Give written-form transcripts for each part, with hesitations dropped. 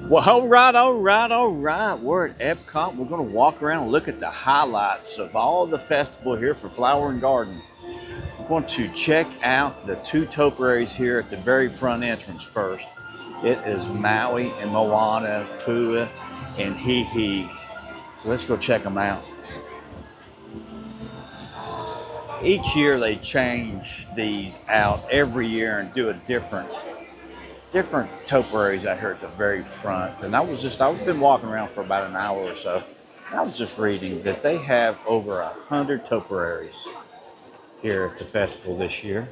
Well, all right. We're at Epcot. We're going to walk around and look at the highlights of all the festival here for Flower and Garden. We're going to check out the two topiaries here at the very front entrance first. It is Maui and Moana, Pua, and Hihi. So let's go check them out. Each year they change these out every year and do a different topiaries out here at the very front. And I've been walking around for about an hour or so. And I was just reading that they have over 100 topiaries here at the festival this year.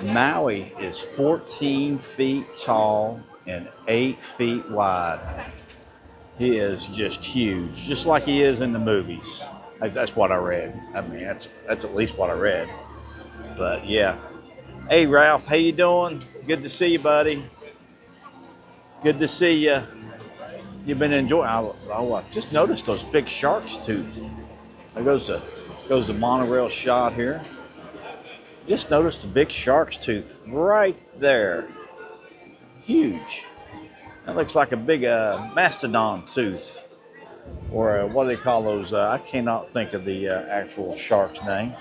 Maui is 14 feet tall and 8 feet wide. He is just huge, just like he is in the movies. That's what I read. I mean, that's at least what I read. But yeah. Hey Ralph, how you doing? Good to see you, buddy. Good to see you. You've been enjoying. I just noticed those big shark's tooth. There goes the monorail shot here. Just noticed the big shark's tooth right there. Huge. That looks like a big mastodon tooth, or what do they call those? I cannot think of the actual shark's name,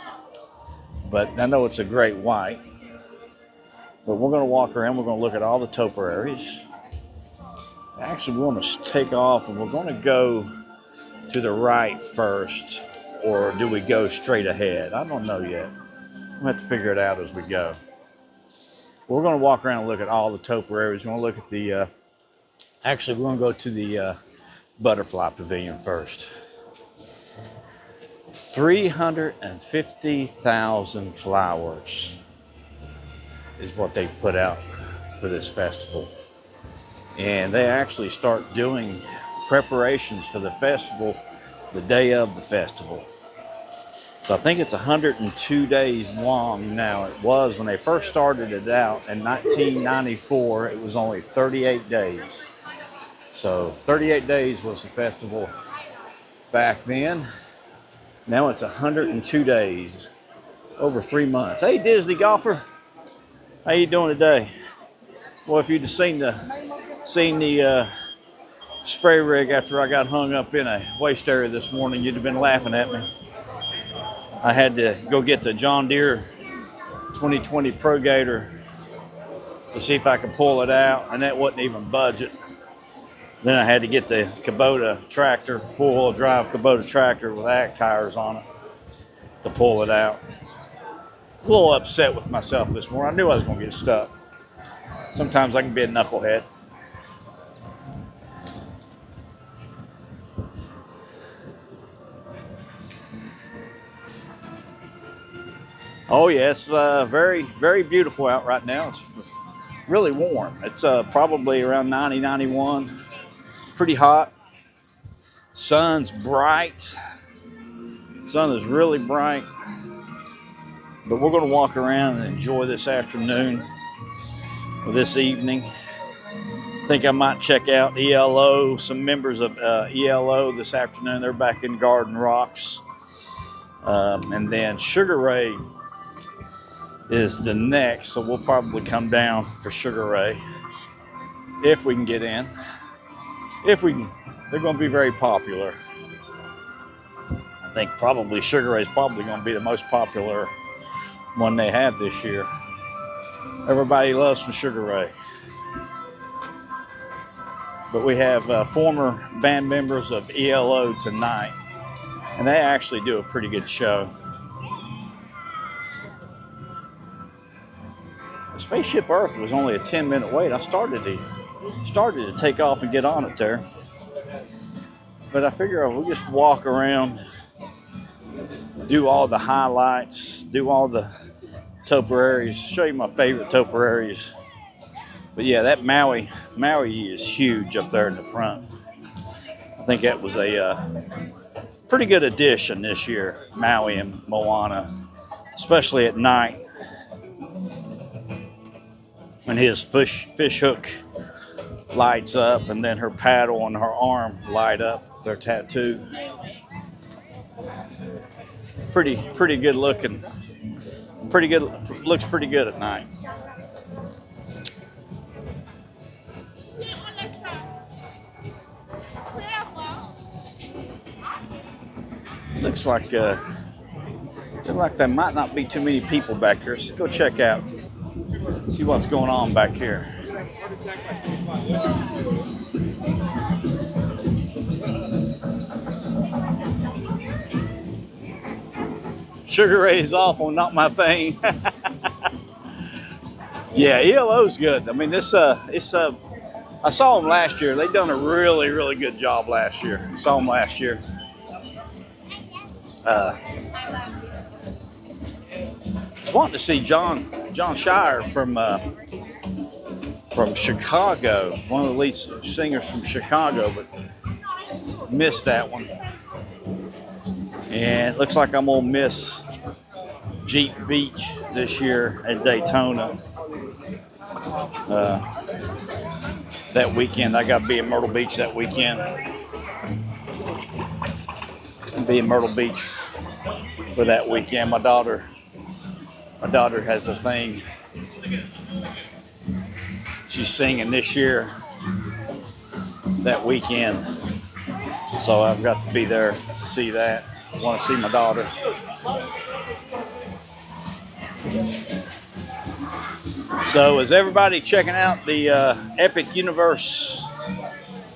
but I know it's a great white. But we're going to walk around. We're going to look at all the topiaries. Actually, we want to take off, and we're going to go to the right first, or do we go straight ahead? I don't know yet. We'll have to figure it out as we go. We're going to walk around and look at all the topiaries. We're going to look at the, actually, we're going to go to the butterfly pavilion first. 350,000 flowers is what they put out for this festival. And they actually start doing preparations for the festival the day of the festival. So I think it's 102 days long now. It was when they first started it out in 1994, it was only 38 days. So 38 days was the festival back then. Now it's 102 days, over 3 months. Hey Disney golfer, how you doing today? Well, if you'd have seen the spray rig after I got hung up in a waste area this morning, you'd have been laughing at me. I had to go get the John Deere 2020 Pro Gator to see if I could pull it out, and that wasn't even budget. Then I had to get the Kubota tractor, four-wheel drive Kubota tractor with ag tires on it to pull it out. I was a little upset with myself this morning. I knew I was going to get stuck. Sometimes I can be a knucklehead. Oh yeah, it's very, very beautiful out right now. It's really warm. It's probably around 90, 91. Pretty hot. Sun's bright. Sun is really bright. But we're going to walk around and enjoy this afternoon or this evening. I think I might check out ELO, some members of ELO this afternoon. They're back in Garden Rocks. And then Sugar Ray is the next, so we'll probably come down for Sugar Ray if we can get in. If we can, they're going to be very popular. I think probably Sugar Ray is probably going to be the most popular one they have this year. Everybody loves some Sugar Ray. But we have former band members of ELO tonight, and they actually do a pretty good show. Spaceship Earth was only a 10-minute wait. I started to take off and get on it there. But I figure we'll just walk around, do all the highlights, do all the topiaries, show you my favorite topiaries. But yeah, that Maui is huge up there in the front. I think that was a pretty good addition this year, Maui and Moana, especially at night when his fish hook lights up and then her paddle and her arm light up, their tattoo. Pretty good looking. Looks pretty good at night. Looks like there might not be too many people back here. So go check out, see what's going on back here. Sugar Ray is awful, not my thing. Yeah, ELO's good. I mean, I saw them last year. They done a really, really good job last year. Saw them last year. I was wanting to see John Shire from Chicago, one of the lead singers from Chicago, but missed that one. And it looks like I'm gonna miss Jeep Beach this year at Daytona. That weekend, I got to be in Myrtle Beach that weekend. I'll be in Myrtle Beach for that weekend. My daughter has a thing. She's singing this year that weekend, so I've got to be there to see that. I want to see my daughter. So is everybody checking out the Epic Universe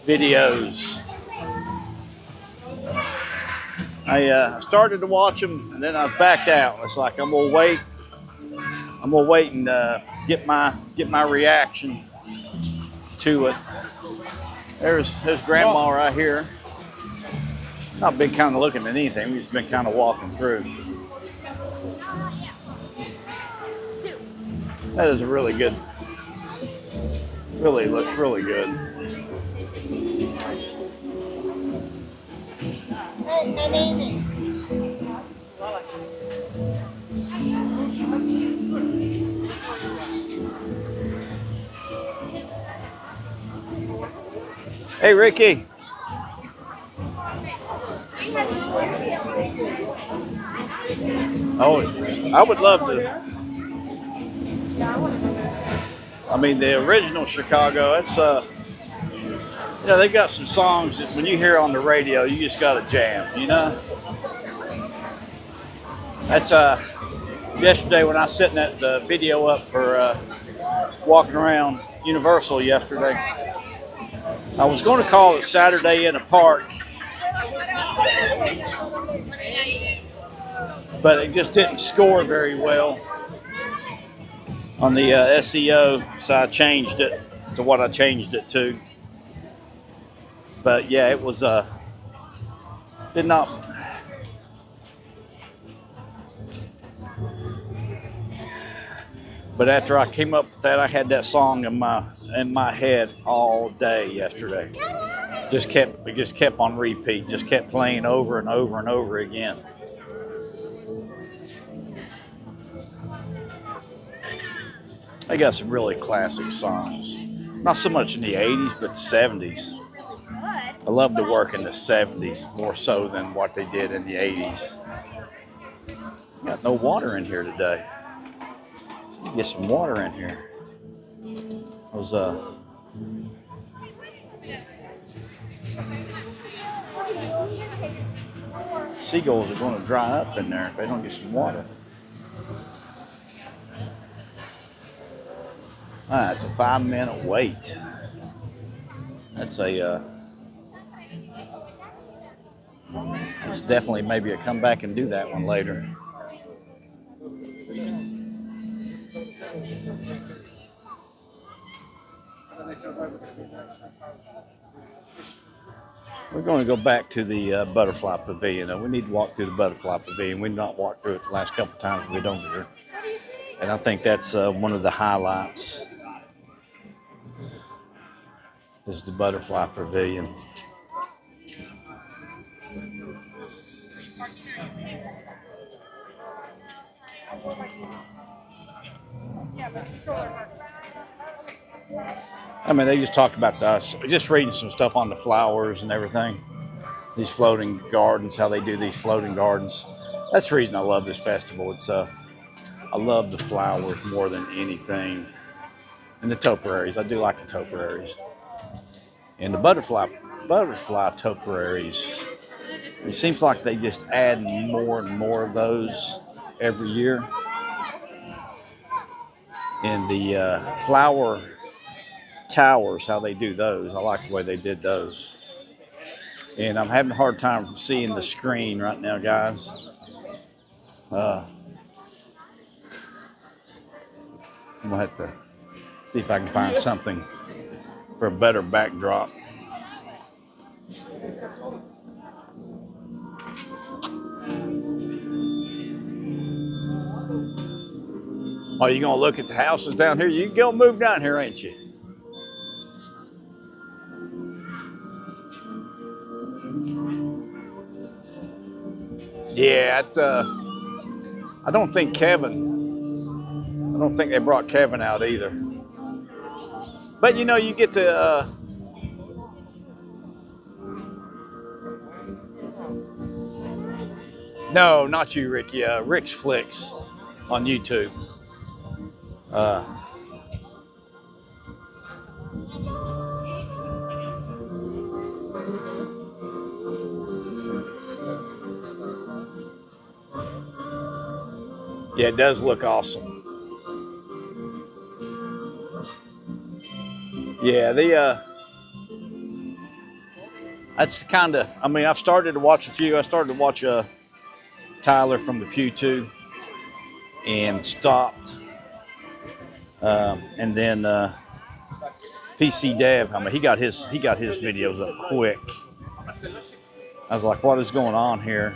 videos? I started to watch them and then I backed out. It's like I'm gonna wait and get my reaction to it. There's Grandma right here. Not been kind of looking at anything. We've just been kind of walking through. That is really good. Really looks really good. Hey, Ricky. Oh, I would love to. I mean, the original Chicago, it's, they've got some songs that when you hear on the radio, you just got to jam, you know? That's, yesterday when I was setting that video up for walking around Universal yesterday, I was going to call it Saturday in a Park, but it just didn't score very well on the SEO, so I changed it to what I changed it to. But yeah, it was did not. But after I came up with that, I had that song in my head all day yesterday. It just kept on repeat, just kept playing over and over and over again. They got some really classic songs. Not so much in the 80s, but the 70s. I love the work in the 70s more so than what they did in the 80s. Got no water in here today. Get some water in here. Those seagulls are going to dry up in there if they don't get some water. It's a 5-minute wait. That's it's definitely maybe a come back and do that one later. We're going to go back to the Butterfly Pavilion. We need to walk through the Butterfly Pavilion. We've not walked through it the last couple of times we've been over here. And I think that's one of the highlights is the Butterfly Pavilion. I mean, they just talked about just reading some stuff on the flowers and everything. These floating gardens, how they do these floating gardens. That's the reason I love this festival. It's I love the flowers more than anything. And the topiaries, I do like the topiaries. And the butterfly topiaries It seems like they just add more and more of those every year. And the flower towers, how they do those, I like the way they did those. And I'm having a hard time seeing the screen right now, guys. I'm gonna have to see if I can find something for a better backdrop. Oh, you gonna look at the houses down here? You can go move down here, ain't you? Yeah, it's I don't think they brought Kevin out either. But you know, you get to no, not you, Ricky. Rick's Flicks on YouTube. Yeah, it does look awesome. Yeah, that's kind of. I mean, I've started to watch a few. I started to watch Tyler from the Pew 2 and stopped. And then PC Dev. I mean, he got his videos up quick. I was like, what is going on here?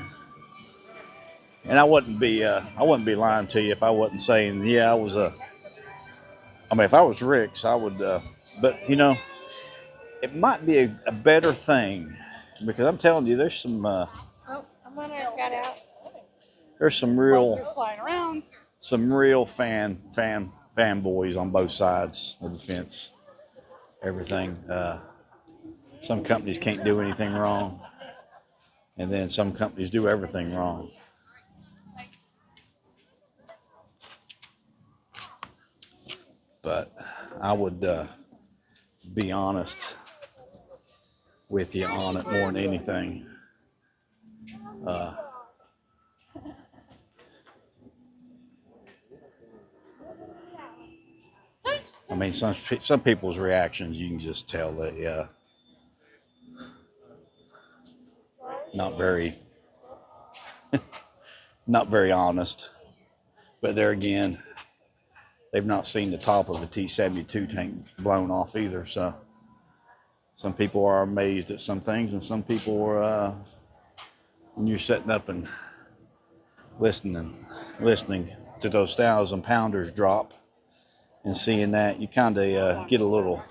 And I wouldn't be lying to you if I wasn't saying, yeah, I was I mean, if I was Rick's, I would. But you know, it might be a better thing because I'm telling you, there's some. Oh, I'm gonna get out. There's some real fanboys on both sides of the fence. Everything. Some companies can't do anything wrong, and then some companies do everything wrong. But I would be honest with you on it more than anything. I mean, some people's reactions, you can just tell that, not very, not very honest. But there again, they've not seen the top of a T-72 tank blown off either. So some people are amazed at some things, and some people are, when you're sitting up and listening to those 1,000-pounders drop and seeing that, you kind of get a little.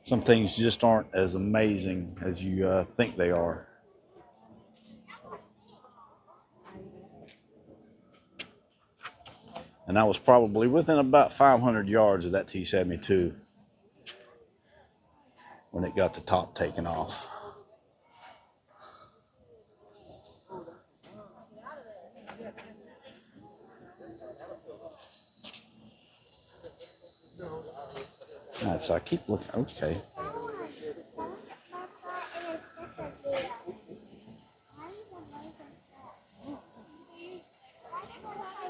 Some things just aren't as amazing as you think they are. And I was probably within about 500 yards of that T-72 when it got the top taken off. Right, so I keep looking. Okay.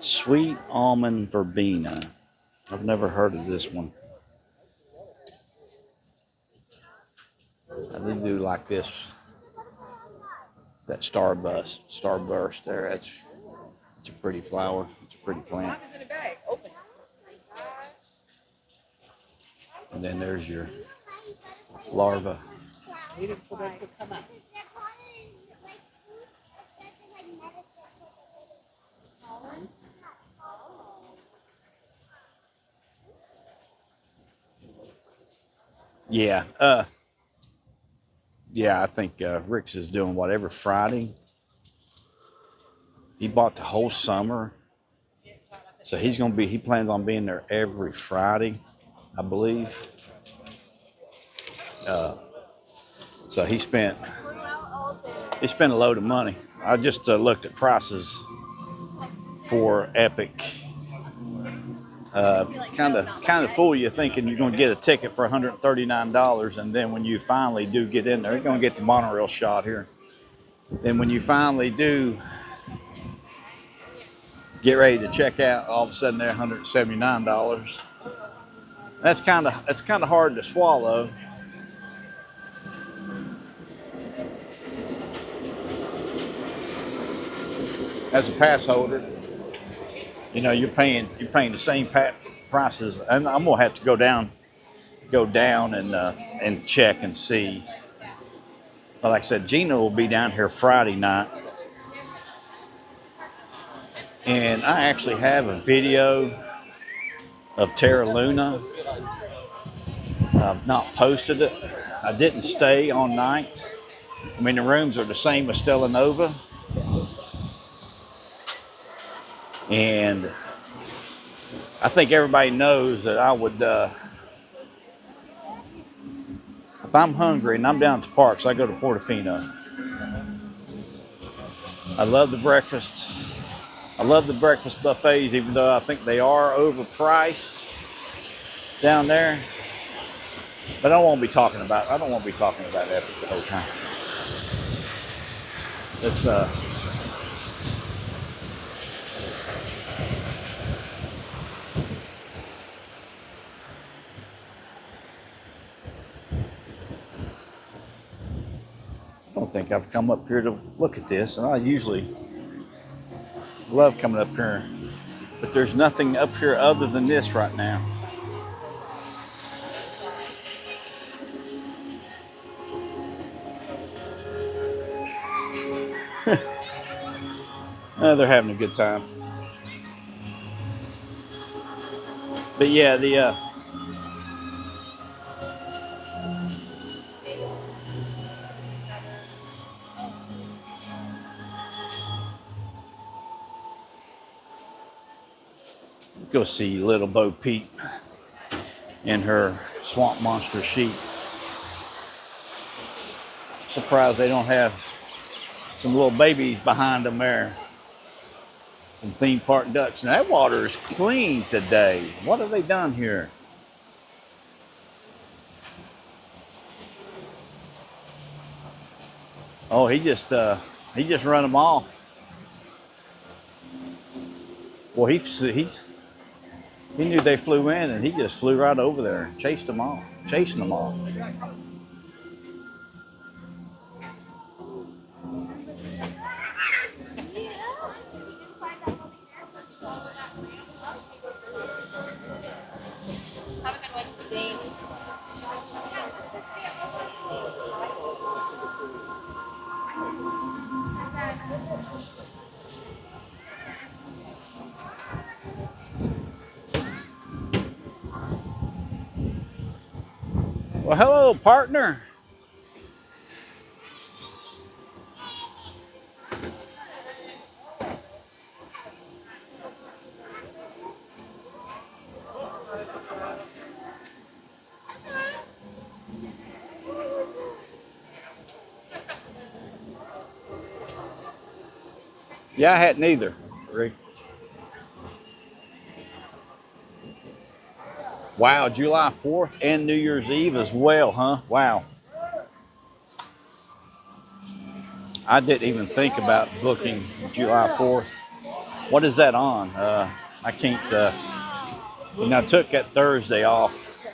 Sweet almond verbena. I've never heard of this one. They do like this. That starburst there. It's a pretty flower. It's a pretty plant. And then there's your larva. Yeah, I think Rick's is doing whatever Friday. He bought the whole summer, so he plans on being there every Friday, I believe. So he spent a load of money. I just looked at prices for Epic. Kind of fool you thinking you're going to get a ticket for $139, and then when you finally do get in there, you're going to get the monorail shot here Then when you finally do get ready to check out, all of a sudden they're $179. That's kind of hard to swallow. As a pass holder, you know you're paying the same prices, and I'm gonna have to go down and check and see. But like I said, Gina will be down here Friday night, and I actually have a video of Terra Luna. I've not posted it. I didn't stay on night. I mean, the rooms are the same as Stella Nova. And I think everybody knows that I would, if I'm hungry and I'm down at the parks, I go to Portofino. I love the breakfast. I love the breakfast buffets, even though I think they are overpriced down there. But I don't want to be talking about Epic the whole time. It's I don't think I've come up here to look at this, and I usually love coming up here, but there's nothing up here other than this right now. They're having a good time. But yeah, go see little Bo Peep in her swamp monster sheep. Surprised they don't have some little babies behind them there. Some theme park ducks. Now that water is clean today. What have they done here? Oh, he just run them off. Well, he knew they flew in, and he just flew right over there and chasing them off. Well, hello, partner. Yeah, I hadn't either, Rick. Wow, July 4th and New Year's Eve as well, huh? Wow. I didn't even think about booking July 4th. What is that on? I can't, I took that Thursday off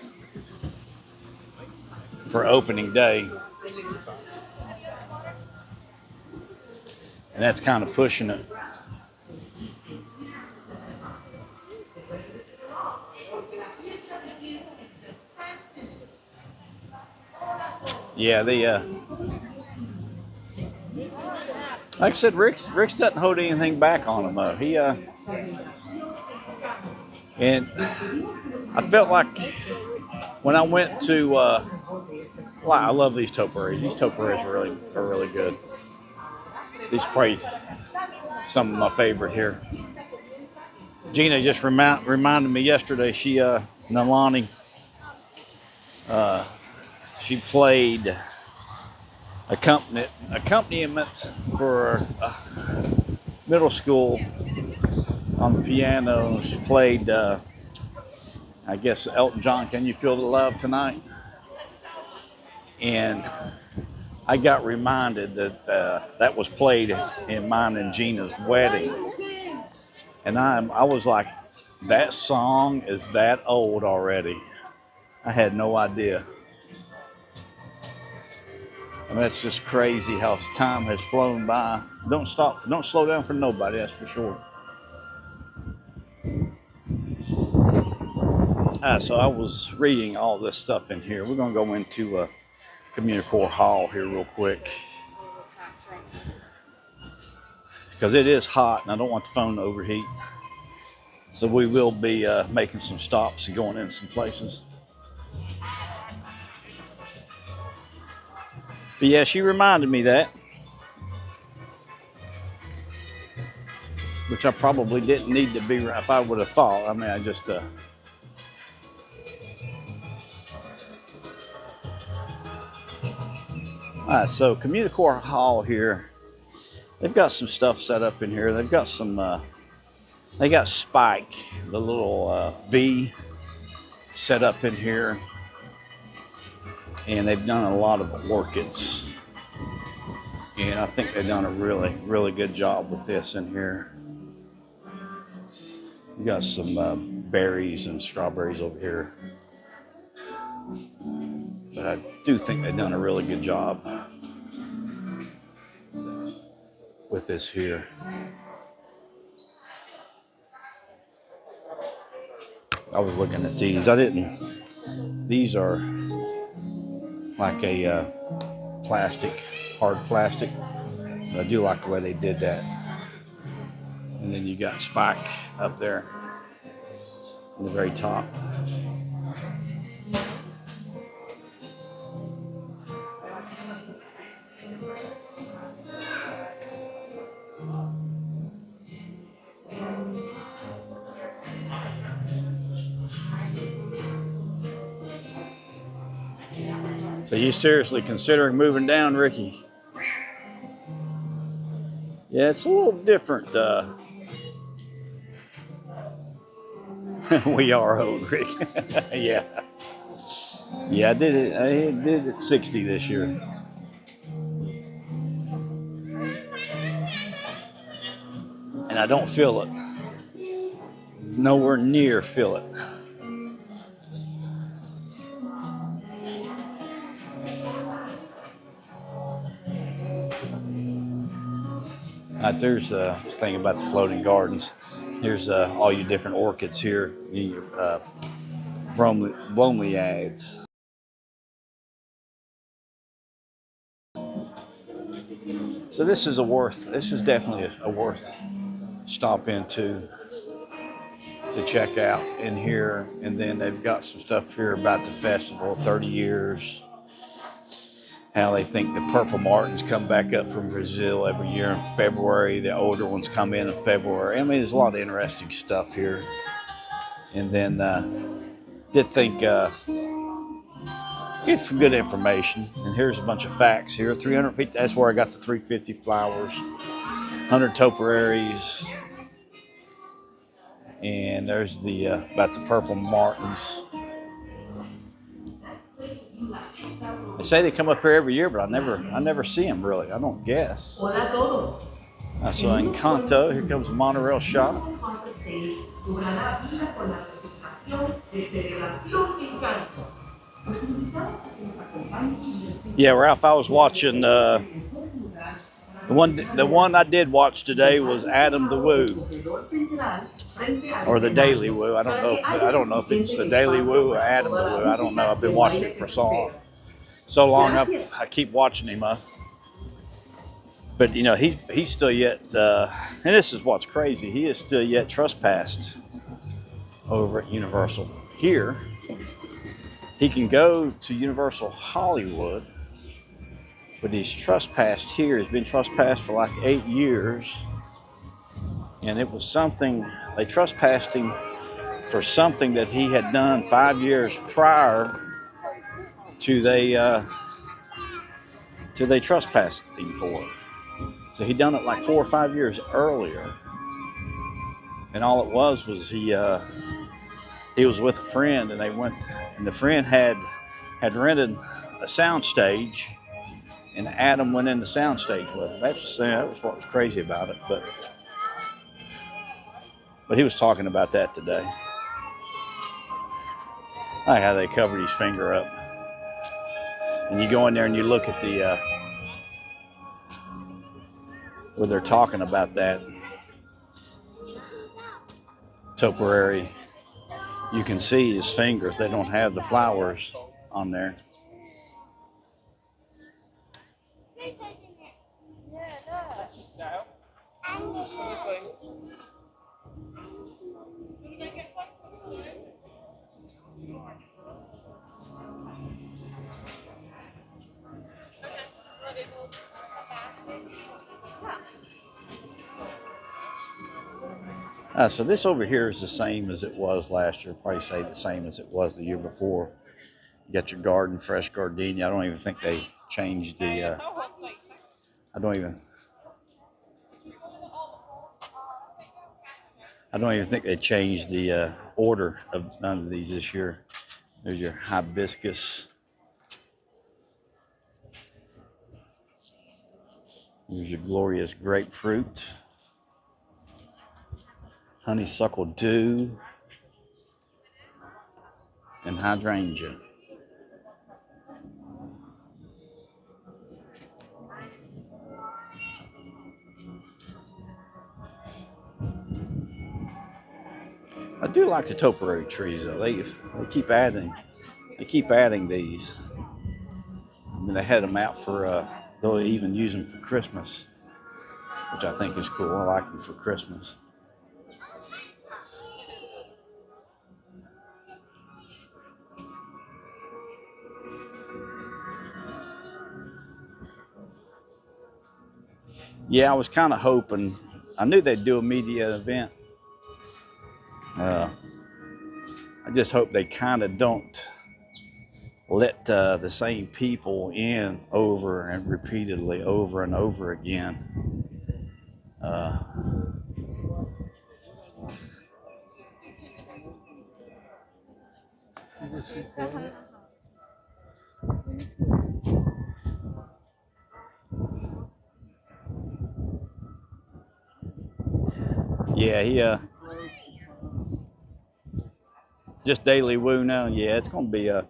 for opening day. And that's kind of pushing it. Yeah, like I said, Rick's doesn't hold anything back on him though. And I felt like when I went to, I love these topiaries. These topiaries are really good. These probably some of my favorite here. Gina just reminded me yesterday. Nalani, she played accompaniment for middle school on the piano. She played, I guess, Elton John, "Can You Feel the Love Tonight?" And I got reminded that that was played in mine and Gina's wedding. And I was like, that song is that old already. I had no idea. And that's just crazy how time has flown by. Don't slow down for nobody, that's for sure. So I was reading all this stuff in here. We're gonna go into Communicore Hall here real quick. Because it is hot and I don't want the phone to overheat. So we will be making some stops and going in some places. But yeah, she reminded me that. Which I probably didn't need to be if I would have thought. I mean, I just... All right, so Communicore Hall here. They've got some stuff set up in here. They've got some... they got Spike, the little bee, set up in here. And they've done a lot of orchids. And I think they've done a really, really good job with this in here. We got some berries and strawberries over here. But I do think they've done a really good job with this here. I was looking at these. These are like a plastic, hard plastic. But I do like the way they did that. And then you got Spike up there in the very top. So you seriously considering moving down, Ricky? Yeah, it's a little different. We are old, Rick. Yeah. Yeah, I did it. I did it 60 this year. And I don't feel it. Nowhere near feel it. There's a thing about the floating gardens. Here's all your different orchids here. Your bromeliads. So this is definitely a worth stop into to check out in here. And then they've got some stuff here about the festival, 30 years. How they think the purple martins come back up from Brazil every year in February. The older ones come in February. I mean, there's a lot of interesting stuff here. And then did think get some good information. And here's a bunch of facts here. 350. That's where I got the 350 flowers. 100 topiaries. And there's the about the purple martins. They say they come up here every year, but I never see them really. I don't guess. Hola a todos. So Encanto, here comes the monorail shop. Yeah, Ralph, I was watching the one I did watch today was Adam the Woo, or the Daily Woo. I don't know if it's the Daily Woo or Adam the Woo. I don't know. I've been watching it for so long. I keep watching him. But you know, he's still yet, and this is what's crazy. He is still yet trespassed over at Universal. Here, he can go to Universal Hollywood, but he's trespassed here. He's been trespassed for like 8 years, and it was something they trespassed him for something that he had done 5 years prior to they trespassed him for. So he done it like 4 or 5 years earlier, and all it was he was with a friend, and they went, and the friend had rented a sound stage, and Adam went in the soundstage with him. That was what was crazy about it. But he was talking about that today. I like how they covered his finger up. And you go in there and you look at the where they're talking about that topiary. You can see his fingers. They don't have the flowers on there. So this over here is the same as it was last year. Probably say the same as it was the year before. You got your garden, fresh gardenia. I don't even think they changed the. I don't even think they changed the order of none of these this year. There's your hibiscus. There's your glorious grapefruit. Honeysuckle dew. And hydrangea. I do like the topiary trees though. They keep adding these. I mean, they had them out for they'll even use them for Christmas, which I think is cool. I like them for Christmas. Yeah, I was kind of hoping. I knew they'd do a media event. I just hope they kind of don't let the same people in over and repeatedly over and over again. Yeah, he just daily woo now. Yeah, it's gonna be a.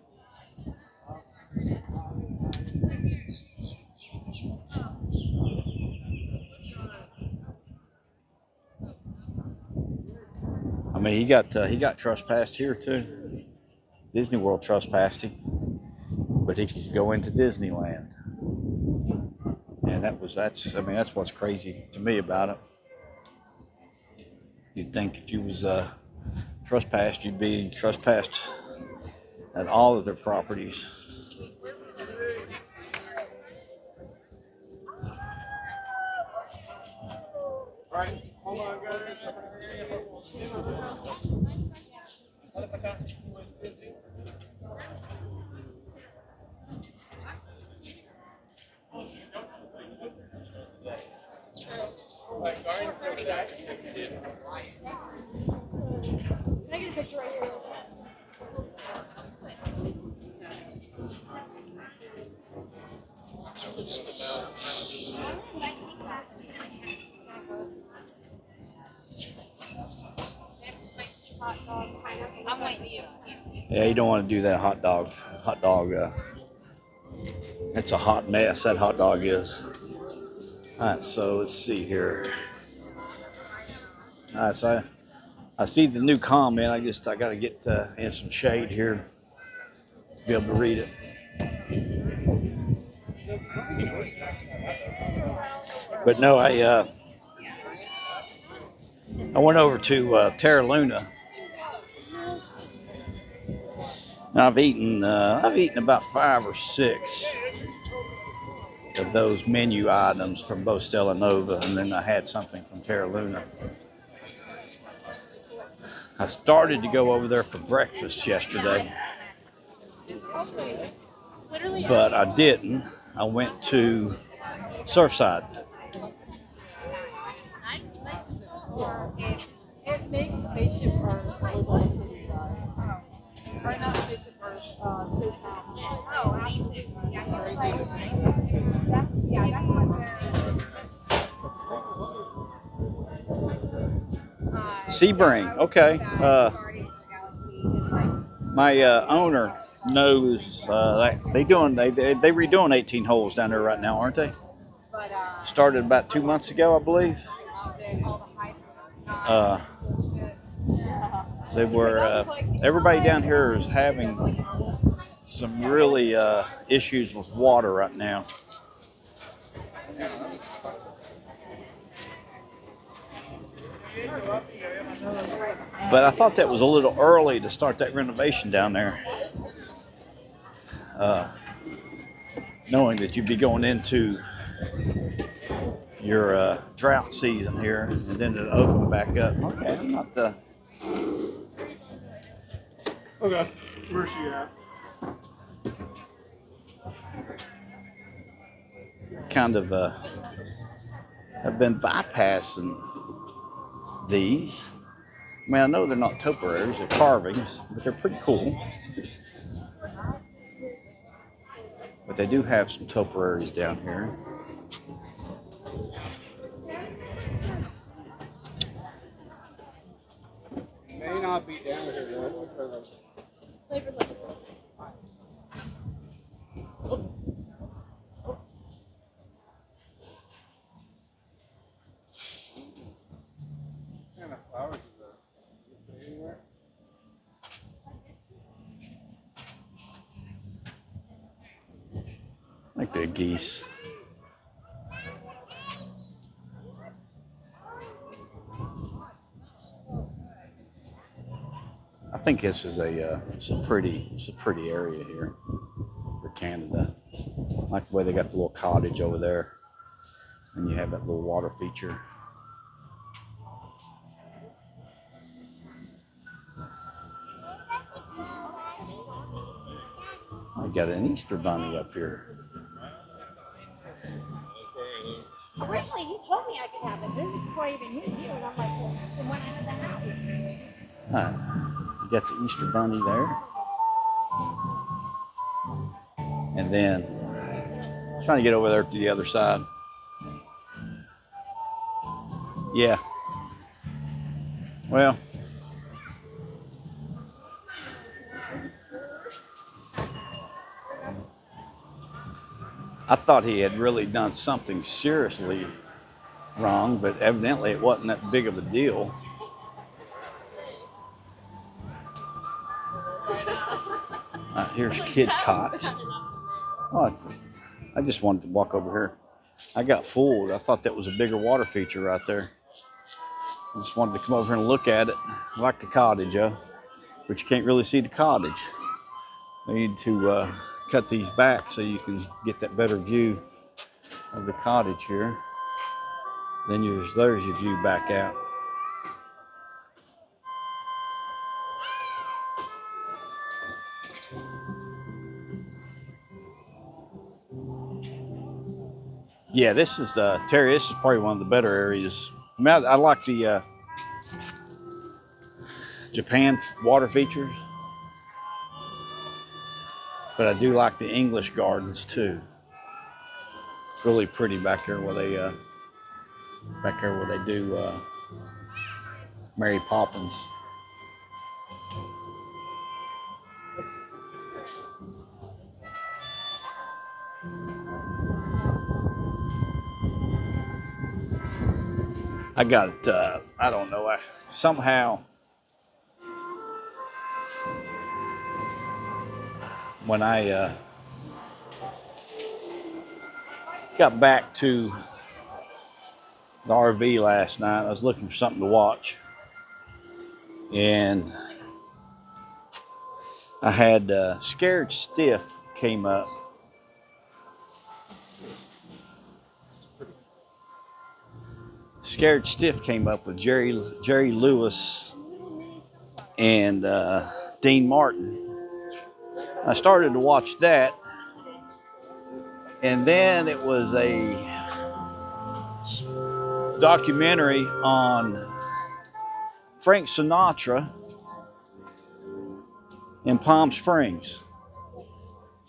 I mean, he got trespassed here too. Disney World trespassed him, but he could go into Disneyland, and that's what's crazy to me about it. You'd think if you was trespassed, you'd be trespassed at all of their properties. All right, hold on, guys. Can I get a picture right here? I'm waiting for you. Yeah, you don't want to do that hot dog. It's a hot mess, that hot dog is. All right, so let's see here. All right, so I see the new comment. I got to get in some shade here to be able to read it. But no, I went over to Terra Luna. I've eaten about 5 or 6 of those menu items from both Stella Nova, and then I had something from Terra Luna. I started to go over there for breakfast yesterday, but I didn't. I went to Surfside. It makes Spaceship Earth a little right now, Spaceship Earth, Space Mountain. Sebring, okay. My owner knows they redoing 18 holes down there right now, aren't they? Started about 2 months ago, I believe. So everybody down here is having some really issues with water right now. But I thought that was a little early to start that renovation down there. Knowing that you'd be going into your drought season here, and then it'll open back up. Okay, I'm not the. Okay, where's she at? Kind of have been bypassing these. I mean, I know they're not topiaries, they're carvings, but they're pretty cool. But they do have some topiaries down here. May not be down here though. What kind of flowers is that? Anywhere? Like they're geese. I think this is it's a pretty area here for Canada. I like the way they got the little cottage over there, and you have that little water feature. I got an Easter bunny up here. Originally, you told me I could have it. This is before I even knew you, and I'm like, well, then when I had the house. You got the Easter bunny there. And then trying to get over there to the other side. Yeah. Well, I thought he had really done something seriously wrong, but evidently it wasn't that big of a deal. Here's Kid Cot. Oh, I just wanted to walk over here. I got fooled. I thought that was a bigger water feature right there. I just wanted to come over here and look at it. I like the cottage, but you can't really see the cottage. I need to cut these back so you can get that better view of the cottage here. Then there's your view back out. Yeah, this is Terry. This is probably one of the better areas. I mean, I like the Japan water features, but I do like the English gardens too. It's really pretty back there where they do Mary Poppins. I got, I don't know, somehow when I got back to the RV last night, I was looking for something to watch. And I had Scared Stiff came up. Scared Stiff came up with Jerry Lewis and Dean Martin. I started to watch that, and then it was a documentary on Frank Sinatra in Palm Springs.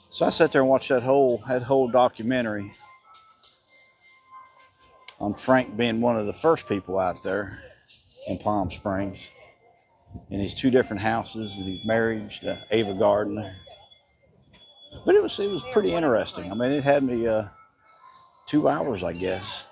So I sat there and watched that whole documentary on Frank being one of the first people out there. in Palm Springs. In these two different houses, these married to Ava Gardner. But it was pretty interesting. I mean, it had me 2 hours, I guess.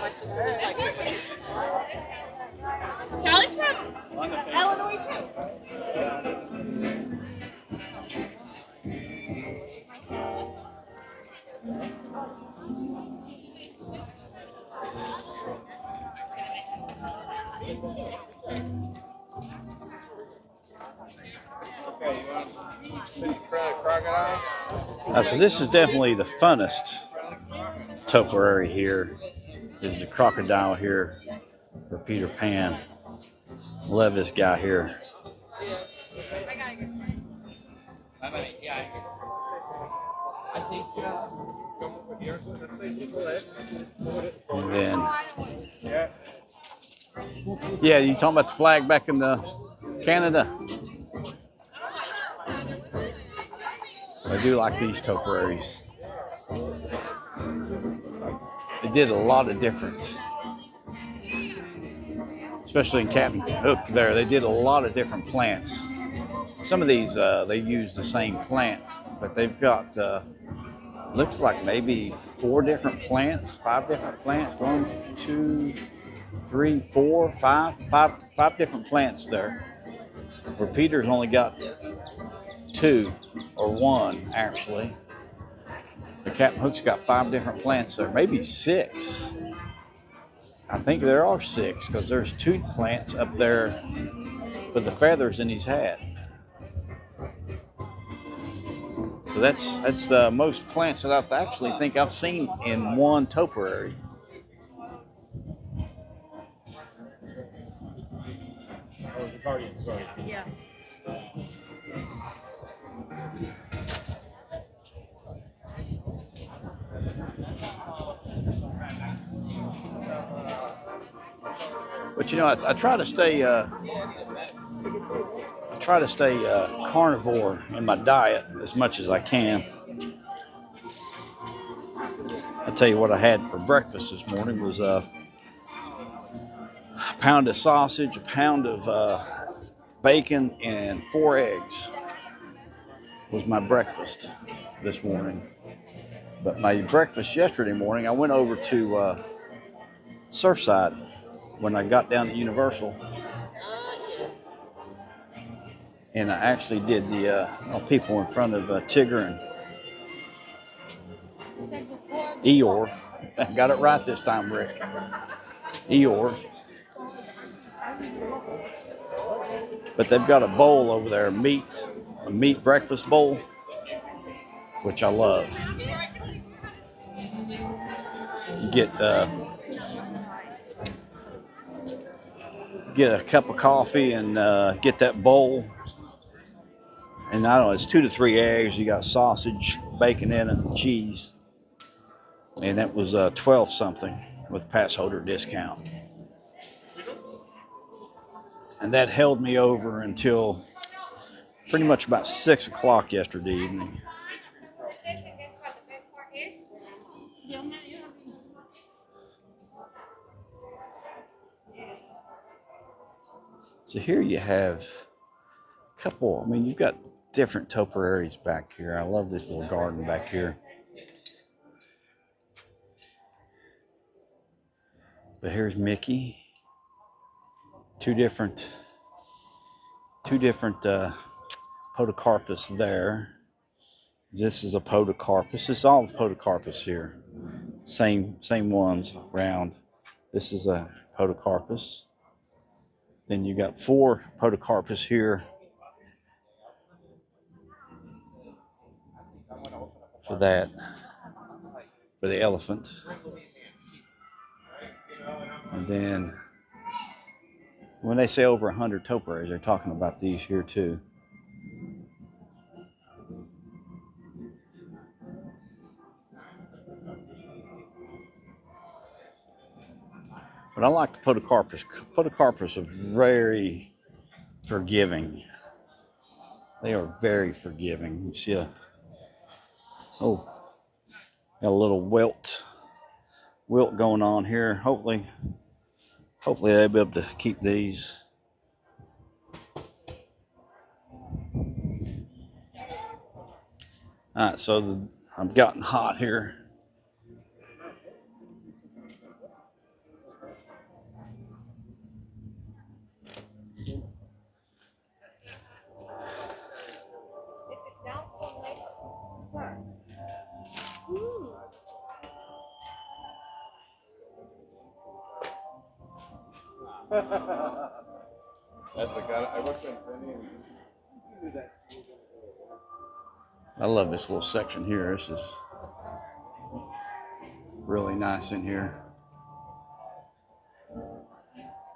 My sister was like, Charlie's from Illinois too. Okay, you want to fish crocodile? So this is definitely the funnest topiary here. Is the crocodile here for Peter Pan. Love this guy here. And then, yeah, you talking about the flag back in Canada? I do like these topiaries. They did a lot of different, especially in Captain Hook there, they did a lot of different plants. Some of these, they use the same plant, but they've got, looks like maybe 4 different plants, 5 different plants, 1, 2, 3, 4, 5 different plants there. Where Peter's only got 2 or 1 actually. But Captain Hook's got 5 different plants there, maybe 6. I think there are 6 because there's 2 plants up there for the feathers in his hat. So that's the most plants that I actually think I've seen in one topiary. Oh, the guardian, sorry. Yeah. But you know, I try to stay carnivore in my diet as much as I can. I'll tell you what I had for breakfast this morning was a pound of sausage, a pound of bacon, and 4 eggs was my breakfast this morning. But my breakfast yesterday morning, I went over to Surfside when I got down to Universal. And I actually did the people in front of Tigger and Eeyore. I got it right this time, Rick. Eeyore. But they've got a bowl over there, a meat breakfast bowl, which I love. You get a cup of coffee and get that bowl. And I don't know, it's 2 to 3 eggs. You got sausage, bacon in it, and cheese. And that was 12 something with pass holder discount. And that held me over until pretty much about 6 o'clock yesterday evening. So here you have a couple, I mean, you've got different topiaries back here. I love this little garden back here. But here's Mickey. Two different podocarpus there. This is a podocarpus. It's all the podocarpus here. Same ones around. This is a podocarpus. Then you got 4 podocarpus here for that, for the elephant. And then when they say over 100 topiaries, they're talking about these here too. But I like the podocarpus. Podocarpus are very forgiving. They are very forgiving. You see got a little wilt going on here. Hopefully they'll be able to keep these. All right, so I've gotten hot here. That's a guy. I worked in Penny. I love this little section here. This is really nice in here.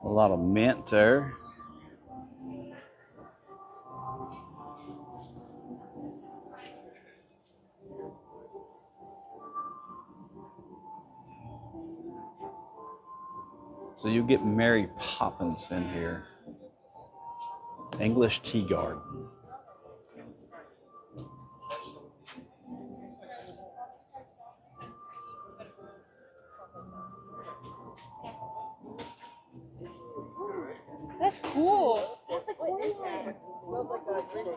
A lot of mint there. So you get Mary Poppins in here. English tea garden. That's cool. That's a cool one. Smells like a green tea.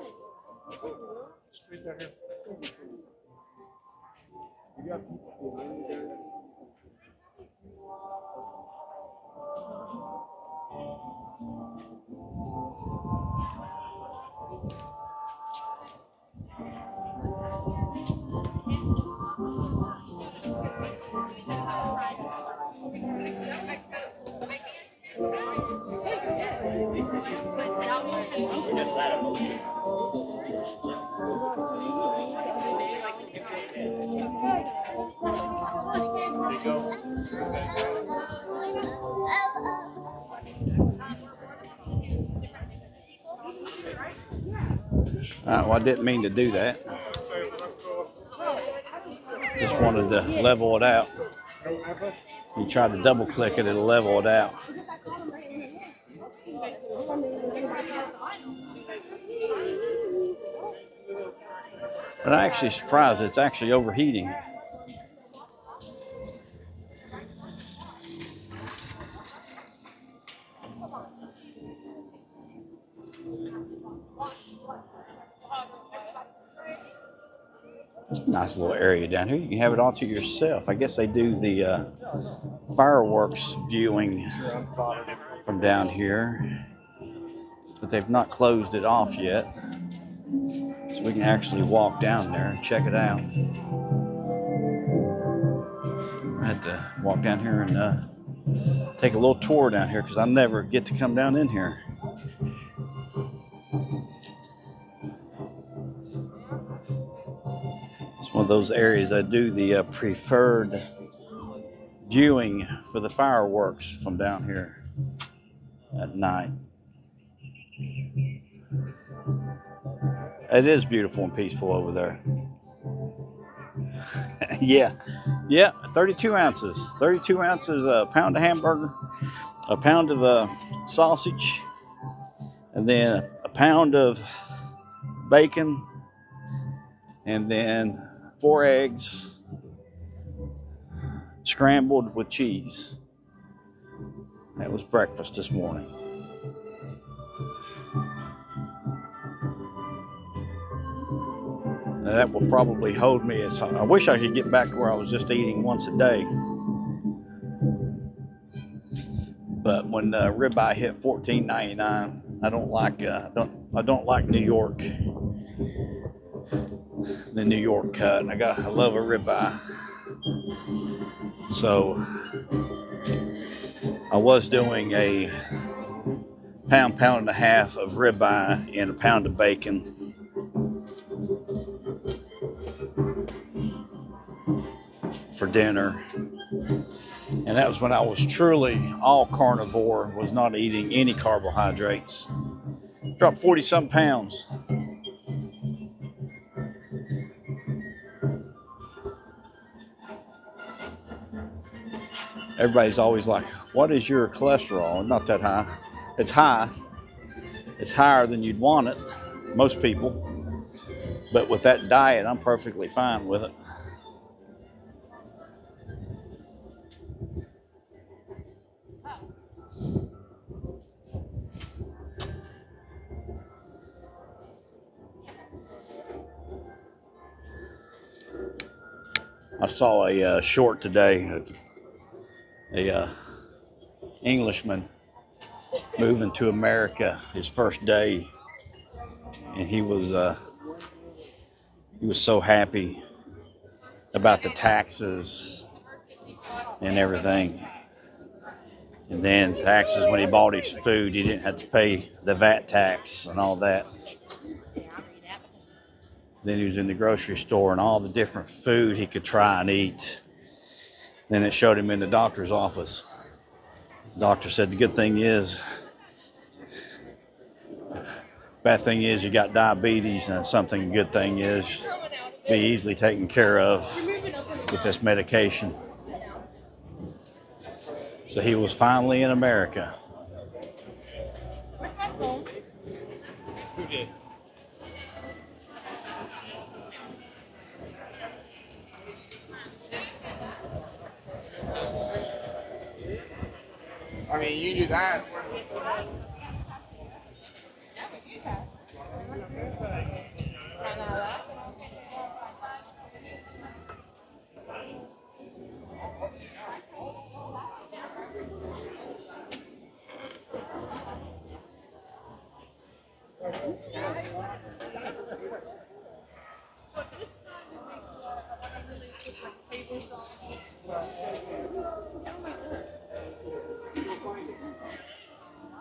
Well, I didn't mean to do that. Just wanted to level it out. You try to double click it, it'll level it out. But I'm actually surprised it's actually overheating. It's a nice little area down here. You can have it all to yourself. I guess they do the fireworks viewing from down here, but they've not closed it off yet. So we can actually walk down there and check it out. I have to walk down here and take a little tour down here because I never get to come down in here. It's one of those areas I do the preferred viewing for the fireworks from down here at night. It is beautiful and peaceful over there. Yeah, 32 ounces. 32 ounces, a pound of hamburger, a pound of sausage, and then a pound of bacon, and then 4 eggs scrambled with cheese. That was breakfast this morning. Now that will probably hold me. I wish I could get back to where I was just eating once a day. time when ribeye hit $14.99. I don't like I don't like New York, the New York cut. And I love a ribeye. So I was doing a pound and a half of ribeye and a pound of bacon. For dinner. And that was when I was truly all carnivore, was not eating any carbohydrates. Dropped 40-some pounds. Everybody's always like, what is your cholesterol? Not that high. It's high. It's higher than you'd want it, most people. But with that diet, I'm perfectly fine with it. I saw a short today, a Englishman moving to America, his first day, and he was so happy about the taxes and everything. And then taxes, when he bought his food, he didn't have to pay the VAT tax and all that. Then he was in the grocery store and all the different food he could try and eat. Then it showed him in the doctor's office. The doctor said, the good thing is, bad thing is you got diabetes, and something good thing is be easily taken care of with this medication. So he was finally in America. Where's my phone? Who did? I mean, you do that.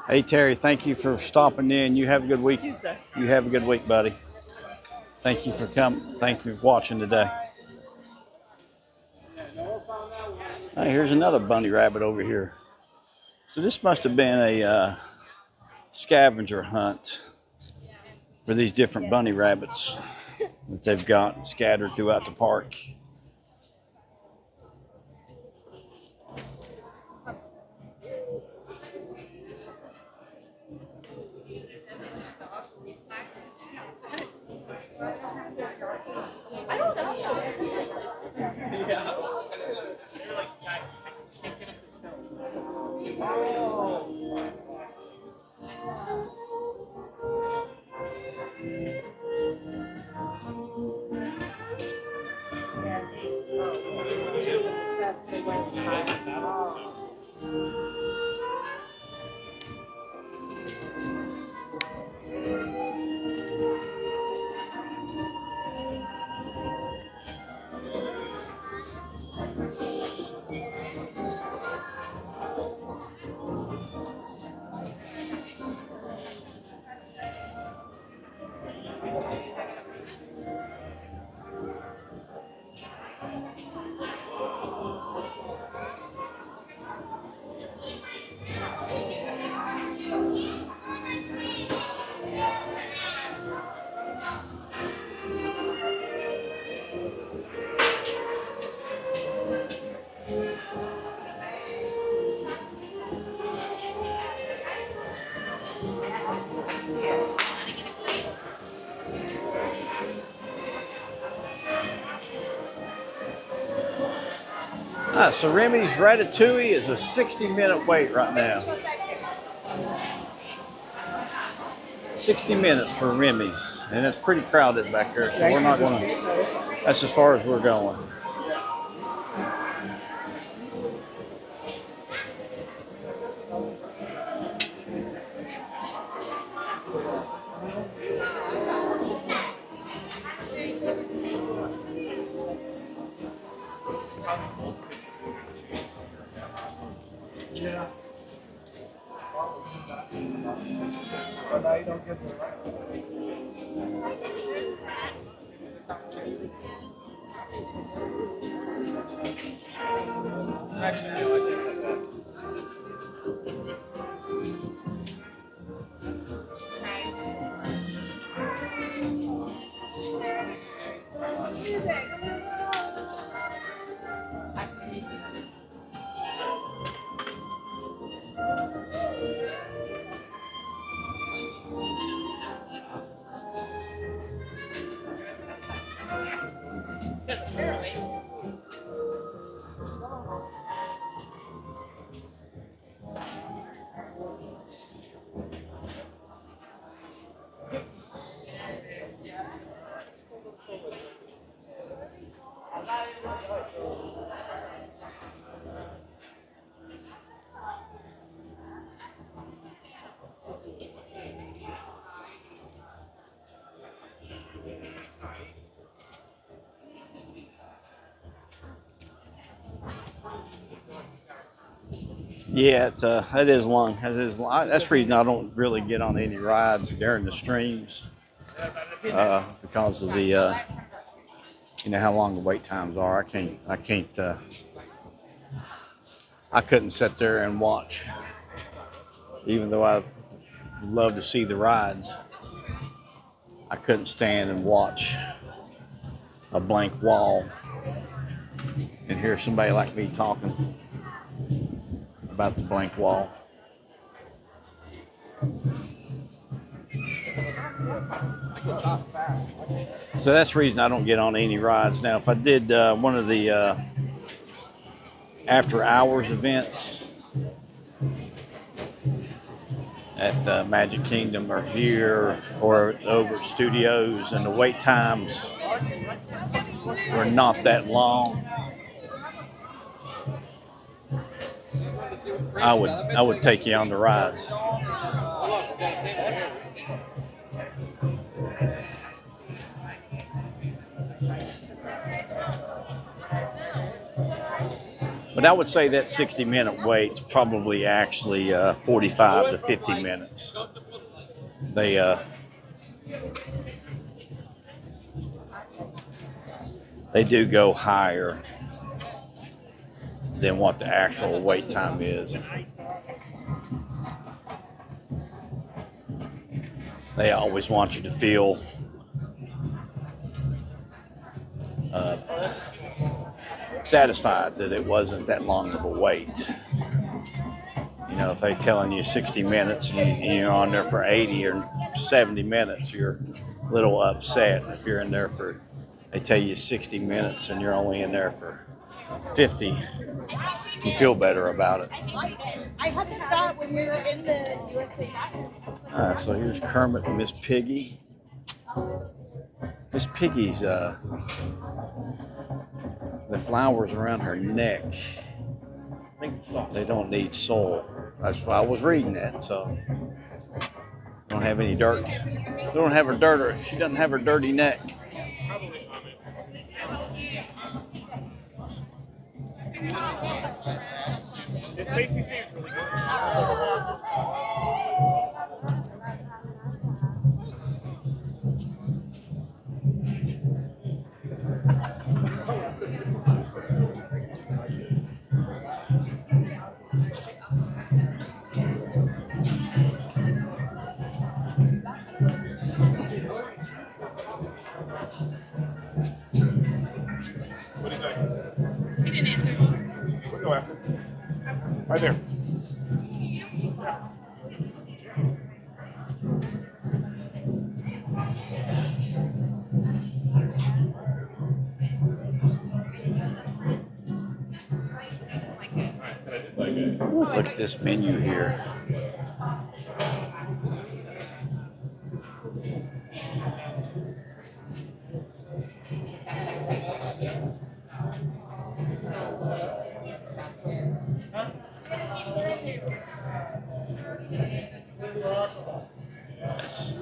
Hey, Terry, thank you for stopping in. You have a good week. You have a good week, buddy. Thank you for coming. Thank you for watching today. Hey, here's another bunny rabbit over here. So this must have been a scavenger hunt for these different bunny rabbits that they've got scattered throughout the park. I don't know. So Remy's Ratatouille is a 60-minute wait right now. 60 minutes for Remy's, and it's pretty crowded back there, so we're not going to, that's as far as we're going. Yeah. So now you don't get the right. Actually, no, I take that back. Yeah, it is long. That's the reason I don't really get on any rides during the streams because of the how long the wait times are. I couldn't sit there and watch, even though I love to see the rides. I couldn't stand and watch a blank wall and hear somebody like me talking about the blank wall. So that's the reason I don't get on any rides. Now, if I did one of the after hours events at the Magic Kingdom or here or over at Studios and the wait times were not that long, I would take you on the rides. But I would say that 60-minute wait's probably actually 45 to 50 minutes. They do go higher than what the actual wait time is. They always want you to feel satisfied that it wasn't that long of a wait. You know, if they're telling you 60 minutes and you're on there for 80 or 70 minutes, you're a little upset. If you're in there they tell you 60 minutes and you're only in there for 50, you feel better about it. I had this thought when we were in the USA. So here's Kermit and Miss Piggy. Miss Piggy's the flowers around her neck, they don't need soil. That's why I was reading that. So don't have any dirt. Don't have her dirt. She doesn't have her dirty neck. It's Macy seems really good. What do you say? He didn't answer. We'll go ask him. Right there. Look at this menu here. events.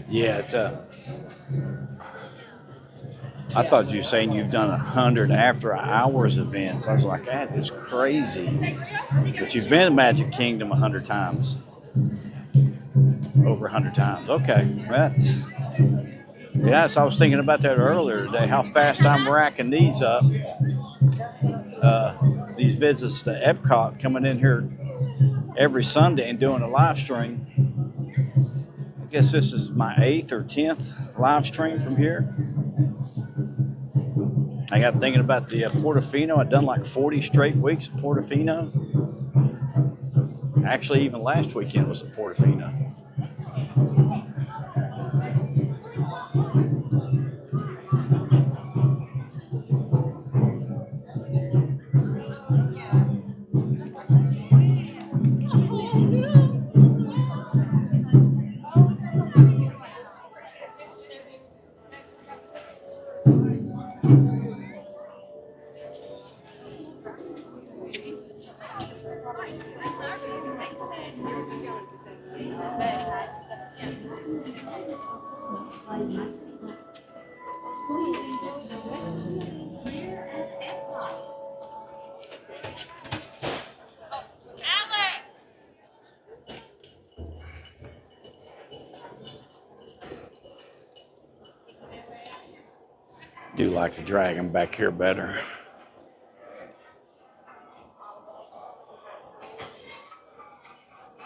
Yeah, I thought you were saying you've done 100 after hours events. I was like, that is crazy. But you've been to Magic Kingdom 100 times. Over 100 times. Okay, that's... Yes, I was thinking about that earlier today, how fast I'm racking these up. These visits to Epcot, coming in here every Sunday and doing a live stream. I guess this is my 8th or 10th live stream from here. I got thinking about the Portofino. I've done like 40 straight weeks at Portofino. Actually, even last weekend was at Portofino. Do like the dragon back here better.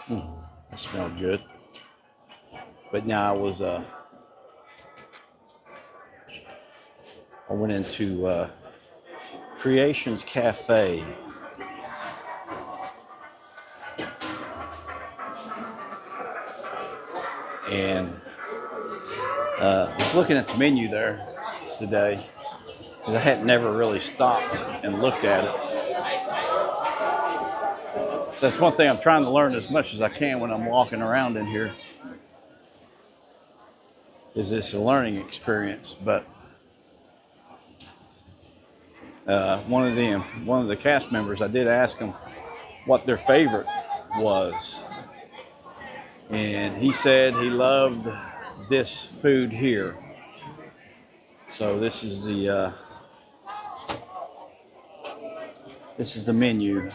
That smelled good. But now I went into Creations Cafe. And was looking at the menu there today. I had never really stopped and looked at it. So that's one thing I'm trying to learn as much as I can when I'm walking around in here. Is this a learning experience? But one of the cast members, I did ask him what their favorite was, and he said he loved this food here. So this is the menu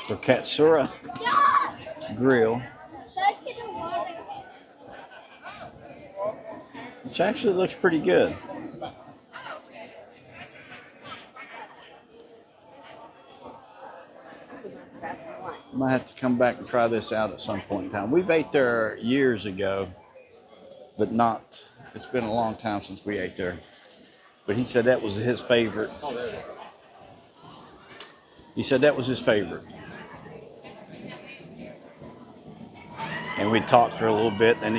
for Katsura Grill, which actually looks pretty good. I might have to come back and try this out at some point in time. We've ate there years ago, but it's been a long time since we ate there. But he said that was his favorite. He said that was his favorite. And we talked for a little bit, and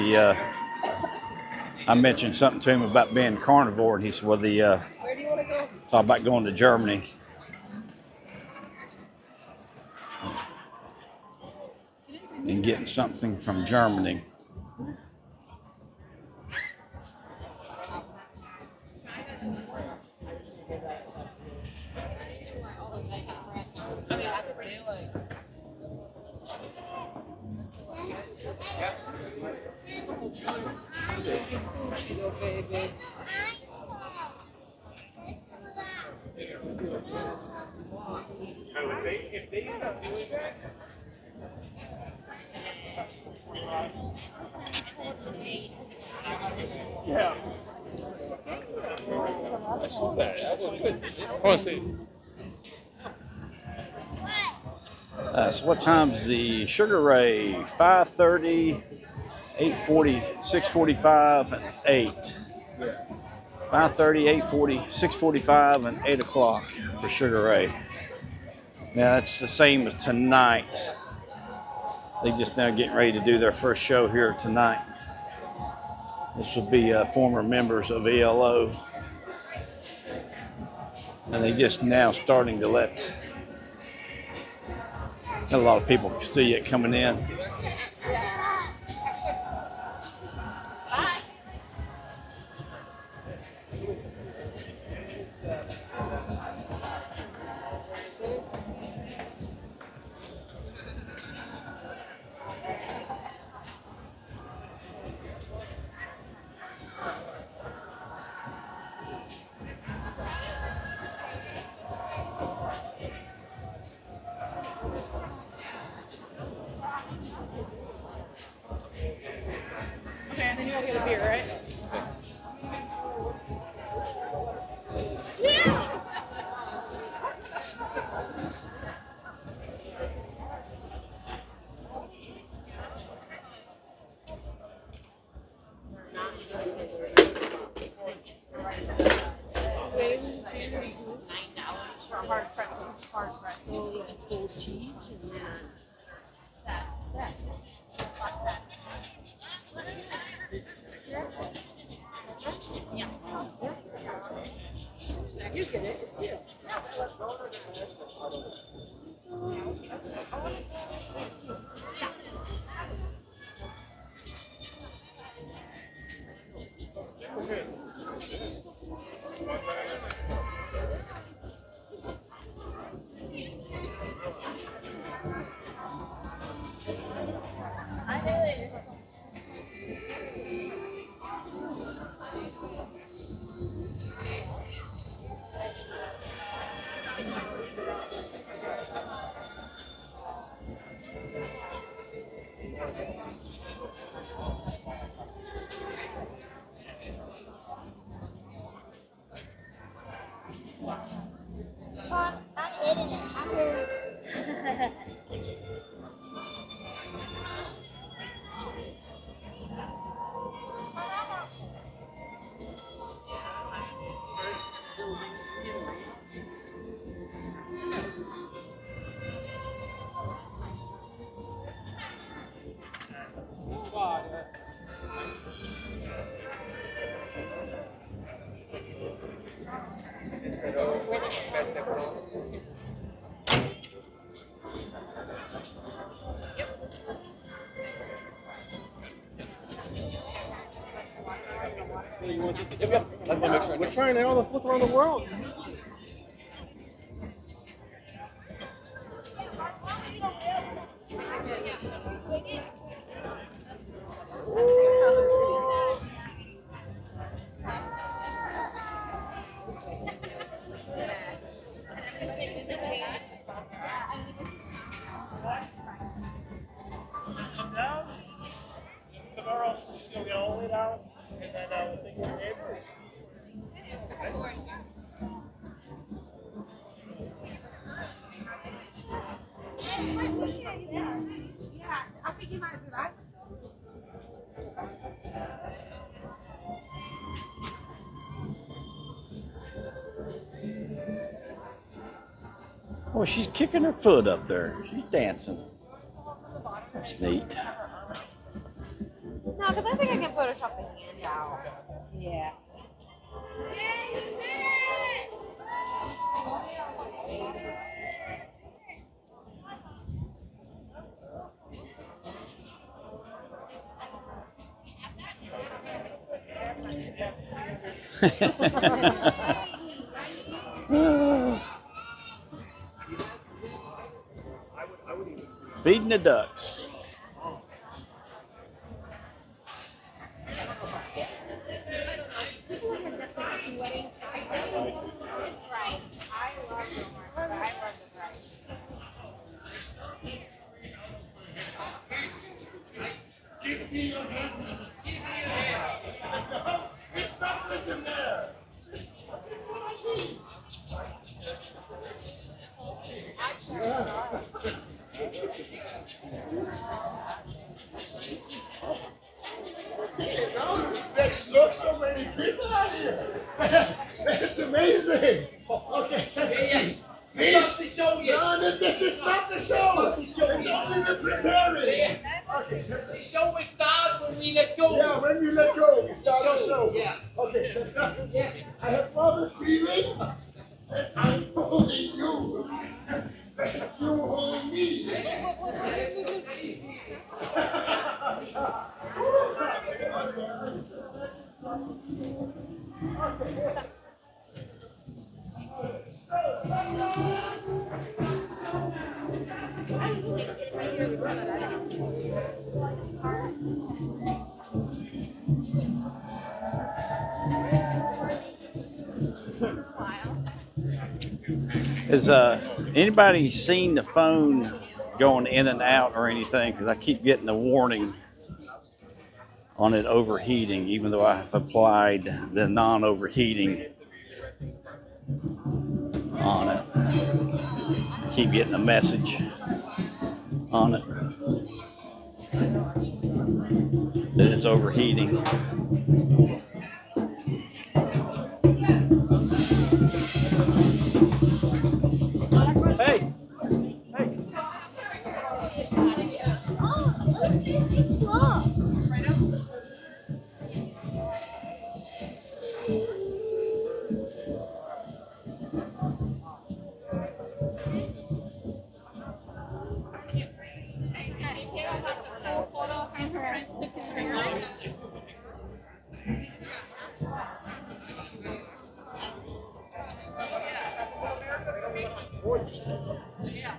I mentioned something to him about being carnivore, and he said, well, where do you want to go? Talk about going to Germany. And getting something from Germany. If they end up doing that, yeah. I saw that. That was good. I want to see. So what time's the Sugar Ray? 5:30, 8:40, 6:45, and 8. 5:30, 8:40, 6:45, and 8 o'clock for Sugar Ray. Now that's the same as tonight. They just now getting ready to do their first show here tonight. This will be former members of ELO. And they just now starting to let a lot of people still yet coming in. get a beer, right? Hard pretzel, cold cheese, and then that. Yeah. You get it. It's good. We're trying all the foods around the world. Oh, she's kicking her foot up there. She's dancing. That's neat. No, because I think I can Photoshop the hand out. Yeah. Feeding the ducks. Look, so many people out here. That's amazing. Okay. Yes. Stop the show yet. No, this is not the show. It's only the preparing. Okay. The show will start when we let go. Yeah, when we let go, we start the show. Yeah. Okay. I have father feeling, and I'm holding you. You holding me. Has anybody seen the phone going in and out or anything? Because I keep getting a warning on it overheating, even though I have applied the non-overheating on it. I keep getting a message on it that it's overheating. Hey! Hey! Oh, look, this is slow.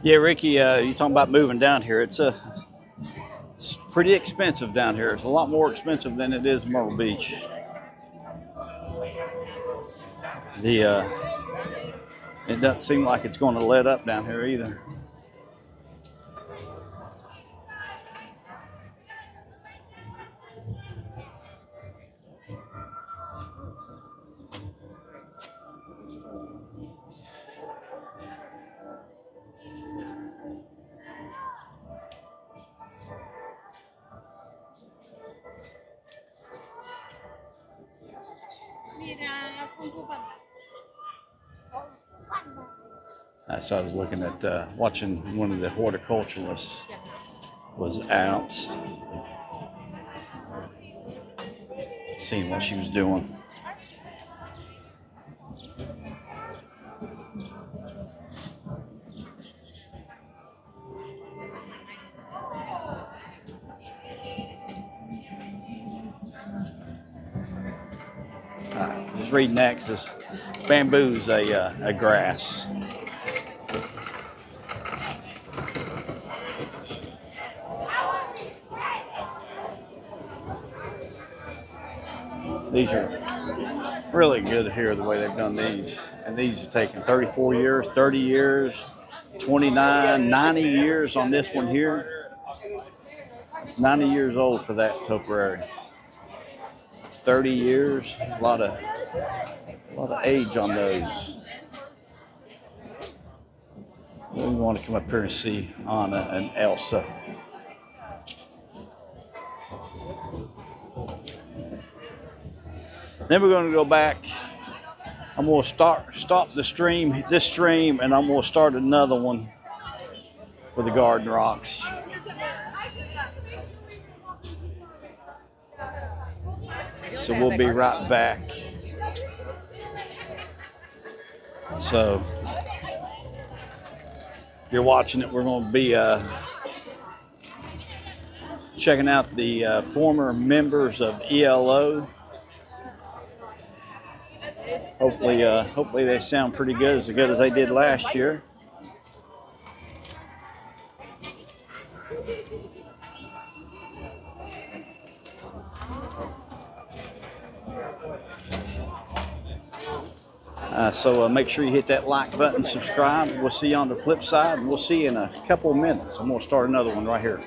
Yeah, Ricky, you talking about moving down here? It's pretty expensive down here. It's a lot more expensive than it is Myrtle Beach. It doesn't seem like it's going to let up down here either. So I was looking at watching one of the horticulturalists was out, seeing what she was doing. Just read next. This bamboo's a grass. These are really good here, the way they've done these. And these have taken 34 years, 30 years, 29, 90 years on this one here. It's 90 years old for that topiary. 30 years, a lot of age on those. We want to come up here and see Anna and Elsa. Then we're going to go back. I'm going to stop this stream, and I'm going to start another one for the Garden Rocks. So we'll be right back. So if you're watching it, we're going to be checking out the former members of ELO. Hopefully they sound pretty good, as good as they did last year. So make sure you hit that like button, subscribe. We'll see you on the flip side, and we'll see you in a couple of minutes. I'm going to start another one right here.